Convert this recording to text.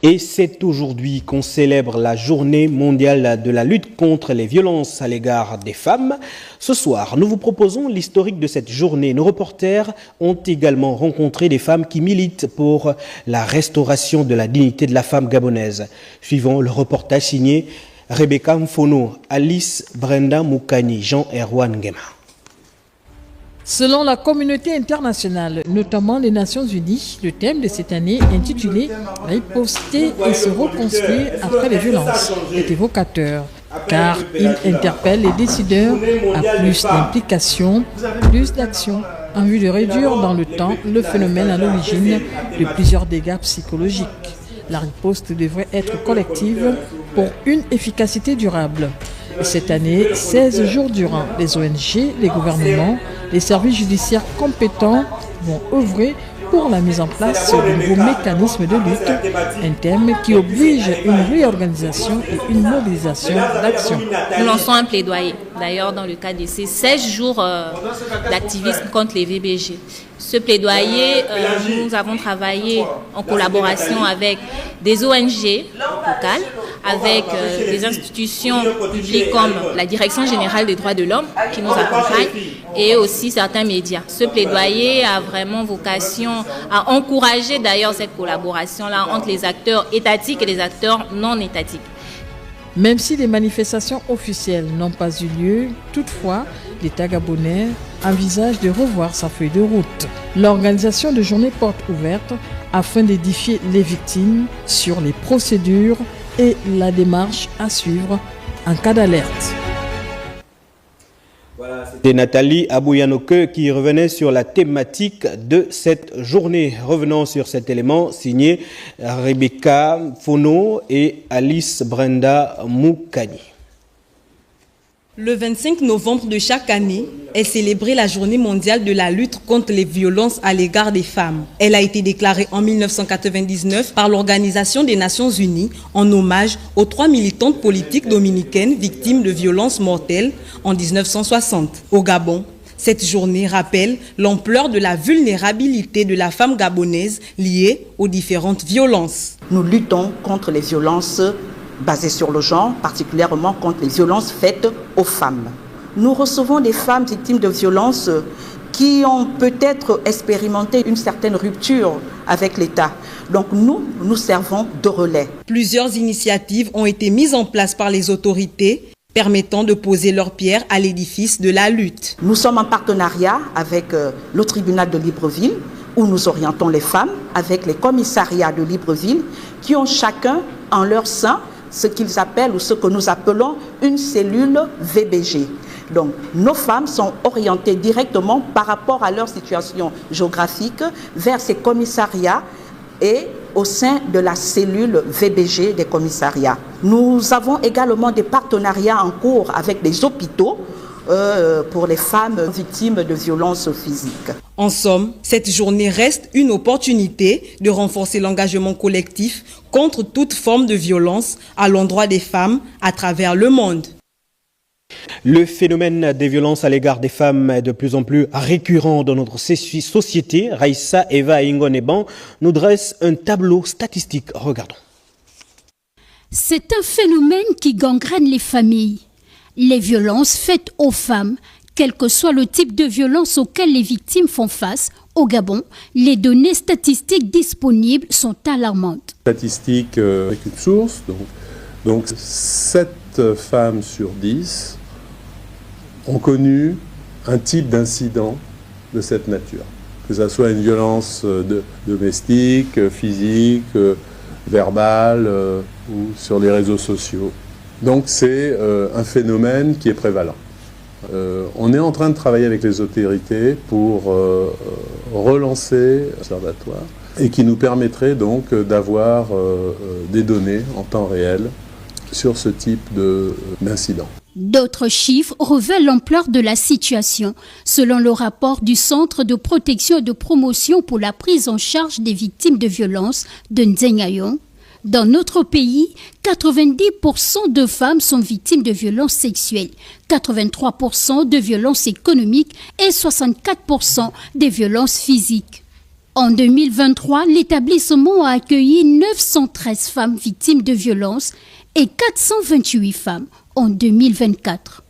Et c'est aujourd'hui qu'on célèbre la journée mondiale de la lutte contre les violences à l'égard des femmes. Ce soir, nous vous proposons l'historique de cette journée. Nos reporters ont également rencontré des femmes qui militent pour la restauration de la dignité de la femme gabonaise. Suivons le reportage signé Rebecca Mfono, Alice Brenda Moukani, Jean-Erwan Ngema. Selon la communauté internationale, notamment les Nations Unies, le thème de cette année, intitulé « Riposter et se reconstruire après les violences » est évocateur, car il interpelle les décideurs à plus d'implication, plus d'action, en vue de réduire dans le temps le phénomène à l'origine de plusieurs dégâts psychologiques. La riposte devrait être collective pour une efficacité durable. Et cette année, 16 jours durant, les ONG, les gouvernements, les services judiciaires compétents vont œuvrer pour la mise en place de nouveaux mécanismes de lutte, un thème qui oblige une réorganisation et une mobilisation d'action. Nous lançons un plaidoyer, d'ailleurs dans le cadre de ces 16 jours d'activisme contre les VBG. Ce plaidoyer, nous avons travaillé en collaboration avec des ONG locales, avec des institutions publiques comme la Direction générale des droits de l'homme qui nous accompagne et aussi certains médias. Ce plaidoyer a vraiment vocation à encourager d'ailleurs cette collaboration-là entre les acteurs étatiques et les acteurs non étatiques. Même si les manifestations officielles n'ont pas eu lieu, toutefois, l'État gabonais envisage de revoir sa feuille de route. L'organisation de journées portes ouvertes afin d'édifier les victimes sur les procédures et la démarche à suivre en cas d'alerte. C'était Nathalie Abouyanoke qui revenait sur la thématique de cette journée. Revenons sur cet élément signé Rebecca Mfono et Alice Brenda Moukani. Le 25 novembre de chaque année est célébrée la journée mondiale de la lutte contre les violences à l'égard des femmes. Elle a été déclarée en 1999 par l'Organisation des Nations Unies en hommage aux 3 militantes politiques dominicaines victimes de violences mortelles en 1960. Au Gabon, cette journée rappelle l'ampleur de la vulnérabilité de la femme gabonaise liée aux différentes violences. Nous luttons contre les violences basées sur le genre, particulièrement contre les violences faites aux femmes. Nous recevons des femmes victimes de violences qui ont peut-être expérimenté une certaine rupture avec l'État. Donc nous servons de relais. Plusieurs initiatives ont été mises en place par les autorités permettant de poser leur pierre à l'édifice de la lutte. Nous sommes en partenariat avec le tribunal de Libreville, où nous orientons les femmes, avec les commissariats de Libreville, qui ont chacun en leur sein ce qu'ils appellent ou ce que nous appelons une cellule VBG. Donc, nos femmes sont orientées directement par rapport à leur situation géographique vers ces commissariats et au sein de la cellule VBG des commissariats. Nous avons également des partenariats en cours avec des hôpitaux pour les femmes victimes de violences physiques. En somme, cette journée reste une opportunité de renforcer l'engagement collectif contre toute forme de violence à l'endroit des femmes à travers le monde. Le phénomène des violences à l'égard des femmes est de plus en plus récurrent dans notre société. Raissa Eva Ingoneban nous dresse un tableau statistique. Regardons. C'est un phénomène qui gangrène les familles. Les violences faites aux femmes, quel que soit le type de violence auquel les victimes font face, au Gabon, les données statistiques disponibles sont alarmantes. Statistiques avec une source, donc 7 femmes sur 10 ont connu un type d'incident de cette nature. Que ce soit une violence domestique, physique, verbale ou sur les réseaux sociaux. Donc c'est un phénomène qui est prévalent. On est en train de travailler avec les autorités pour relancer l'observatoire et qui nous permettrait donc d'avoir des données en temps réel sur ce type d'incident. D'autres chiffres révèlent l'ampleur de la situation. Selon le rapport du Centre de protection et de promotion pour la prise en charge des victimes de violences de Nzengayon, dans notre pays, 90% de femmes sont victimes de violences sexuelles, 83% de violences économiques et 64% de violences physiques. En 2023, l'établissement a accueilli 913 femmes victimes de violences et 428 femmes en 2024.